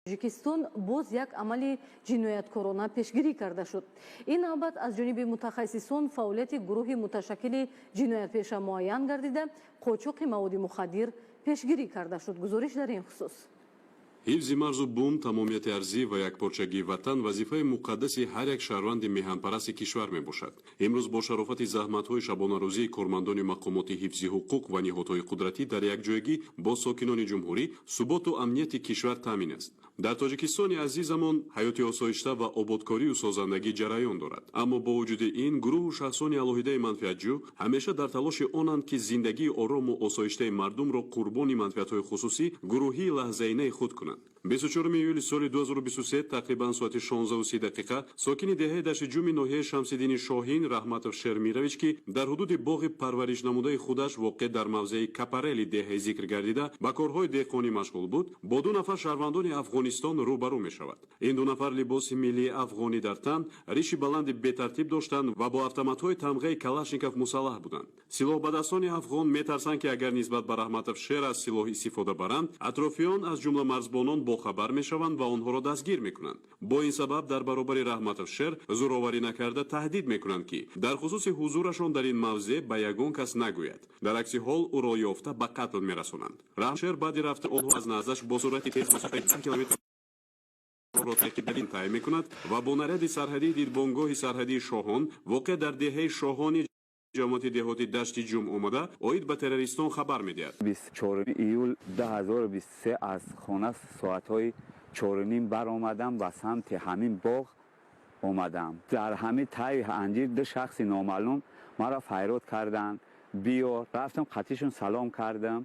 Тоҷикистон боз як амали ҷинояткорона пешгирӣ карда шуд. Ин навбат аз ҷониби мутахассисон фаъолияти гурӯҳи муташаккили ҷиноятпеша муайян гардида қочоқи маводи мухаддир пешгирӣ карда шуд. Гузориш дар ин хусус. ҳифзи марзу бум, тамомияти арзӣ ва якпорчагии ватан вазифаи муқаддаси ҳар як шаҳрванди меҳанпарасти кишвар мебошад. имрӯз бо шарофати заҳматҳои шабонарӯзии кормандони мақомоти ҳифзи ҳуқуқ ва ниҳодҳои қудратӣ дар якҷоягӣ бо сокинони ҷумҳурӣ суботу амнияти кишвар таъмин аст. дар тоҷикистони азизамон ҳаёти осоишта ва ободкорию созандагӣ ҷараён дорад. аммо бо вуҷуди ин гурӯҳу шахсони алоҳидаи манфиатҷӯ ҳамеша дар талоши онанд ки зиндагии орому осоиштаи мардумро қурбони манфиатҳои хусусӣ гурӯҳии лаҳзаинаи худ кунанд. 24 июли соли 2023 тақрибан соати 16:30 сокини деҳаи дашти ҷуми ноҳияи Шамсиддини Шоҳин Раҳматов Шермирович ки дар ҳудуди боғи парваришнамудаи худаш воқеъ дар мавзеи Капарели деҳаи зикр гардида ба корҳои деҳқонӣ машғул буд, бо ду нафар шаҳрвандони Афғонистон рӯбарӯ мешавад. ин ду нафар либоси миллии афғонӣ дар тан, риши баланди бетартиб доштанд ва бо автоматҳои тамғаи Калашников мусаллаҳ буданд. силоҳбадастони афғон метарсанд ки агар нисбат ба Раҳматов Шер аз силоҳ истифода баранд, атрофиён аз ҷумла марзбонон бохабар мешаванд ва онҳоро дастгир мекунанд. бо ин сабаб дар баробари Раҳматов Шер зӯроварӣ накарда таҳдид мекунанд ки дар хусуси ҳузурашон дар ин мавзеъ ба ягон кас нагӯяд. дар акси ҳол ӯро ёфта ба қатл мерасонанд. Раҳматов Шер баъди рафтани онҳо аз наздаш бо суръати тез километр таъин мекунад ва бо наряди сарҳадии дидбонгоҳи сарҳадии Шоҳон воқеъ дар деҳаи Шоҳони ҷамоати деҳоти дашти ҷум омада оид ба террористон хабар медиҳад. 24 июл 2023 аз хона соатҳои 4:30 баромадам ва самти ҳамин боғ омадам. дар ҳамин таи анҷир ду шахси номаълум маро файрод карданд. биё рафтам қатишон салом кардам.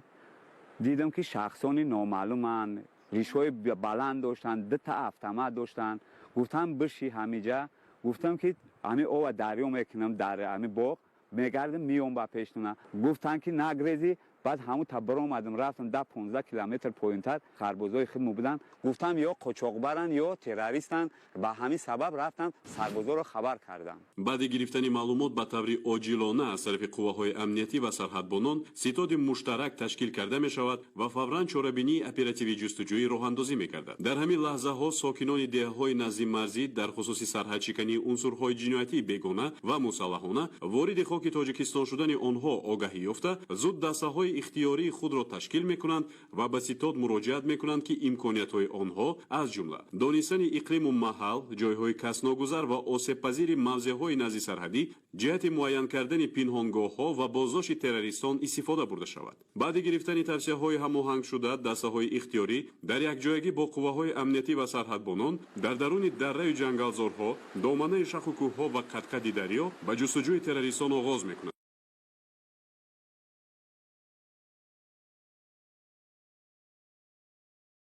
дидам ки шахсони номаълуманд, ришҳои баланд доштанд, дута автомат доштанд. гуфтам биши ҳамиҷа. гуфтам ки ҳамин ова дарё мекунам дар ҳамин боғ мегардам миём ба пештуна. гуфтанд ки нагрезӣ. баъд ҳамун та баромадам рафтам 10-15 километр поинтар сарбозои хидмат буданд. гуфтам ё қочоқбаранд ё террористанд. ба ҳамин сабаб рафтам сарбозоро хабар кардам. баъди гирифтани маълумот ба таври оҷилона аз тарафи қувваҳои амниятӣ ва сарҳадбонон ситоди муштарак ташкил карда мешавад ва фавран чорабинии оперативии ҷустуҷӯӣ роҳандозӣ мекардад. дар ҳамин лаҳзаҳо сокинони деҳаҳои назди марзӣ дар хусуси сарҳадшикании унсурҳои ҷиноятии бегона ва мусаллаҳона вориди хоки тоҷикистон шудани онҳо огаҳӣ ёфта зуд дастаҳои ихтиёрии худро ташкил мекунанд ва ба ситод муроҷиат мекунанд ки имкониятҳои онҳо аз ҷумла донистани иқлиму маҳал, ҷойҳои касногузар ва осебпазири мавзеъҳои назди сарҳадӣ ҷиҳати муайян кардани пинҳонгоҳҳо ва боздошти террористон истифода бурда шавад. баъди гирифтани тавсияҳои ҳамоҳангшуда дастаҳои ихтиёрӣ дар якҷоягӣ бо қувваҳои амниятӣ ва сарҳадбонон дар даруни дарраю ҷангалзорҳо, доманаи шаху кӯҳҳо ва қад-қади дарё ба ҷустуҷӯи террористон оғоз мекунанд.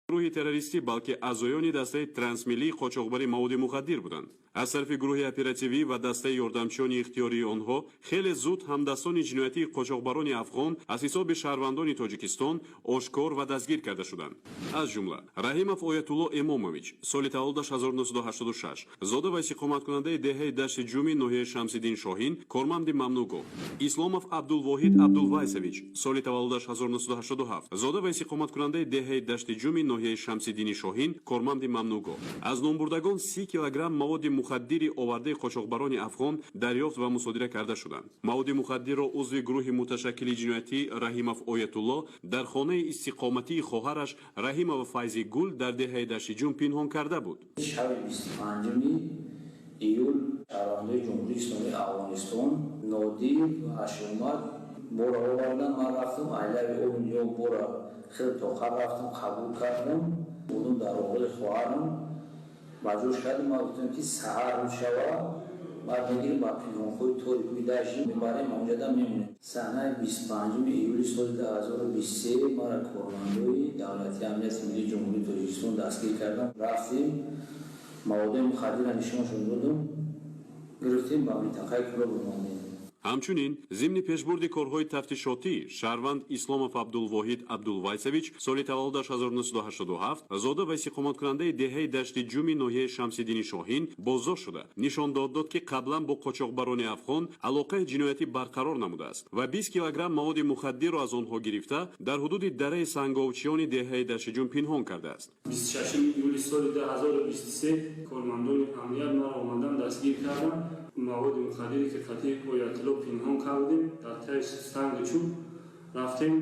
гурӯҳи террористӣ балки аъзоёни дастаи трансмиллии қочоқбари маводи мухаддир буданд. аз тарафи гурӯҳи оперативӣ ва дастаи ёрдамчиёни ихтиёрии онҳо хеле зуд ҳамдастони ҷиноятии қочоқбарони афғон аз ҳисоби шаҳрвандони тоҷикистон ошкор ва дастгир карда шуданд. аз ҷумла Раҳимов Оятулло Эмомович, соли таваллудаш 1986, зода ва истиқоматкунандаи деҳаи дашти ҷуми ноҳияи Шамсиддин Шоҳин, корманди мамнӯъгоҳ. Исломов Абдулвоҳид Абдулвайсович, соли таваллудаш 1987, зода ва истиқоматкунандаи деҳаи дашти ҷуми ноҳияи Шамсиддини Шоҳин, корманди мамнӯъгоҳ. аз номбурдагон 30 килограмм маводи мухаддири овардаи қочоқбарони афғон дарёфт ва мусодира карда шуданд. маводи мухаддирро узви гурӯҳи муташаккили ҷиноятӣ Раҳимов Оятулло дар хонаи истиқоматии хоҳараш Раҳимова Файзи Гул дар деҳаи дашти ҷум пинҳон карда буд. шаби 25 июл шаҳрвандои ҷумҳурии исломии афғонистон нодир ва ҳашимат бора овардан. ман рафтам айлави ё бора хеле тоқат рафтам қабул кардам. будум дар оғили хоҳарам маҷбур шудам. ман гуфтам ки саҳар мешавад баъд мегирем ба пинҳонхои торикуи дашт мебарем онҷада мемонем. саҳнаи 25 июли соли 2023 мара кормандои давлати амнияти миллии ҷумҳурии тоҷикистон дастгир кардам. рафтем маводи мухаддира нишоншон додам, гирифтем ба минтақаи кӯра бурмондем. ҳамчунин зимни пешбурди корҳои тафтишотӣ шаҳрванд исломов абдулвоҳид абдулвайсович соли таваллудаш 1987 зода ва истиқоматкунандаи деҳаи дашти ҷуми ноҳияи шамсиддини шоҳин боздошт шуда нишон дод ки қаблан бо қочоқбарони афғон алоқаи ҷиноятӣ барқарор намудааст ва 20 килограмм маводи мухаддирро аз онҳо гирифта дар ҳудуди дараи санговчиёни деҳаи дашти ҷум пинҳон кардааст. 26 июли соли 2023 кормандони амният маро омадан дастгир карданд. маводи мухаддире ки қатъи оятилlo пинҳон кардем дар таи санги чӯб рафтем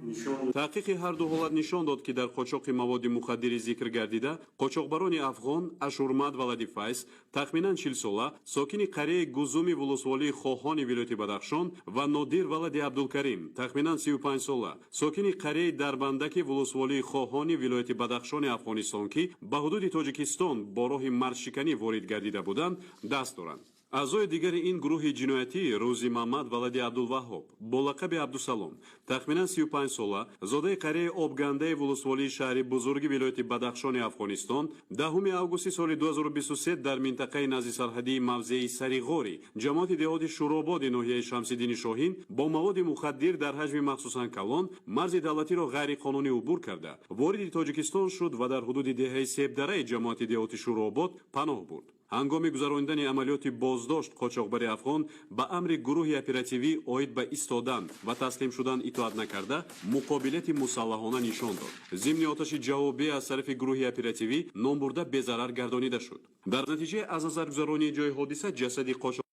нишон. таҳқиқи ҳарду ҳолат нишон дод ки дар қочоқи маводи мухаддири зикр гардида қочоқбарони афғон Ашурмад Валади Файз тахминан 40 сола сокини қарияи Гузуми вулусволии Хоҳони вилояти Бадахшон ва Нодир Валади Абдулкарим тахминан 35 сола сокини қарияи Дарбандаки вулусволии Хоҳони вилояти Бадахшони Афғонистон ки ба ҳудуди Тоҷикистон бо роҳи мардшиканӣ ворид гардида буданд даст доранд. аъзои дигари ин гурӯҳи ҷиноятӣ Рӯзи Маҳмад Валади Абдулваҳҳоб бо лақаби Абдусалом тахминан 35 сола зодаи қарияи Обгандаи вулусволии шаҳри бузурги вилояти Бадахшони Афғонистон 10 августи соли 2023 дар минтақаи назди сарҳадии мавзеи Сариғори ҷамоати деҳоти Шӯрободи ноҳияи Шамсиддини Шоҳин бо маводи мухаддир дар ҳаҷми махсусан калон марзи давлатиро ғайриқонунӣ убур карда вориди Тоҷикистон шуд ва дар ҳудуди деҳаи Себдараи ҷамоати деҳоти Шӯробод паноҳ бурд. ҳангоми гузарондани амалиёти боздошт қочоқбари афғон ба амри гурӯҳи оперативӣ оид ба истодан ва таслим шудан итоат накарда муқобилияти мусаллаҳона нишон дод. зимни оташи ҷавобӣ аз тарафи гурӯҳи оперативӣ номбурда безарар гардонида шуд. дар натиҷаи аз назаргузаронии ҷои ҳодиса ҷасади қочоқбарони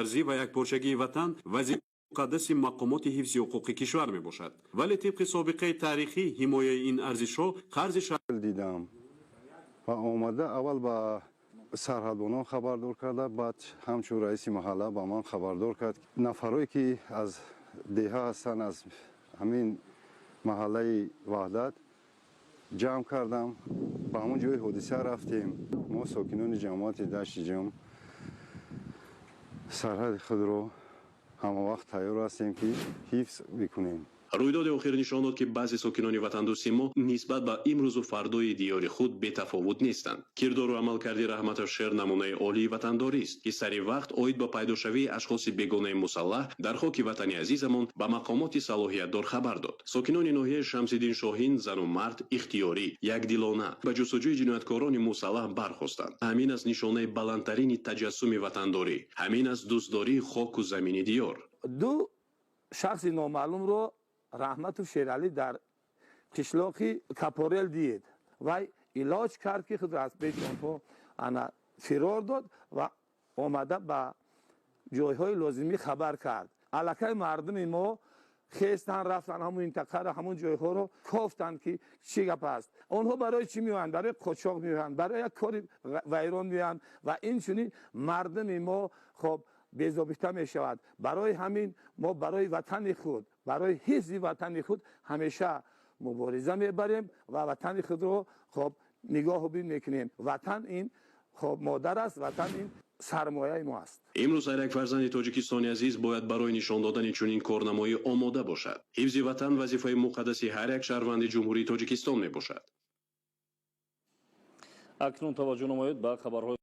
арзӣ ва якпорчагии ватан вазифаи муқаддаси мақомоти ҳифзи ҳуқуқи кишвар мебошад, вале тибқи собиқаи тарихӣ ҳимояи ин арзишҳо қарзи дидам ва омада аввал ба сарҳадбонон хабардор карда баъд ҳамчун раиси маҳалла ба ман хабардор кард нафарое ки аз деҳа ҳастанд аз ҳамин маҳаллаи ваҳдат ҷамъ кардам ба ҳамон ҷои ҳодиса рафтем. мо сокинони ҷамоати дашти ҷум сарҳади худро ҳамавақт тайёр ҳастем ки ҳифз бикунем. рӯйдоди охир нишон дод ки баъзе сокинони ватандӯсти мо нисбат ба имрӯзу фардои диёри худ бетафовут нестанд. кирдору амалкарди Раҳматовшер намунаи олии ватандорист ки сари вақт оид ба пайдошавии ашхоси бегонаи мусаллаҳ дар хоки ватани азизамон ба мақомоти салоҳиятдор хабар дод. сокинони ноҳияи Шамсиддин Шоҳин зану мард ихтиёрӣ якдилона ба ҷустуҷӯи ҷинояткорони мусаллаҳ бархостанд. ҳамин аст нишонаи баландтарини таҷассуми ватандорӣ, ҳамин аст дӯстдории хоку замини диёр. ду шахси номаълумро Раҳматов Шералӣ дар қишлоқи Капорел дид. Вай илоҷ кард ки худро аз пеши онҳо фирор дод ва омада ба ҷойҳои лозимӣ хабар кард. аллакай мардуми мо хестанд рафтанд ҳамун минтақаро ҳамун ҷойҳоро кофтанд ки чӣ гап аст. онҳо барои чӣ меоянд? барои қочоқ меоянд, барои як кори вайрон меоянд ва инчунин мардуми мо хоб безобита мешавад. барои ҳамин мо барои ватани худ барои ҳифзи ватани худ ҳамеша мубориза мебарем ва ватани худро хоб нигоҳубин мекунем. ватан ин хоб модар аст, ватан ин сармояи мо аст. имрӯз ҳар як фарзанди тоҷикистони азиз бояд барои нишон додани чунин корнамоӣ омода бошад. ҳифзи ватан вазифаи муқаддаси ҳар як шаҳрванди ҷумҳурии Тоҷикистон мебошад. акнун таваҷҷӯҳ намоед ба хабарҳои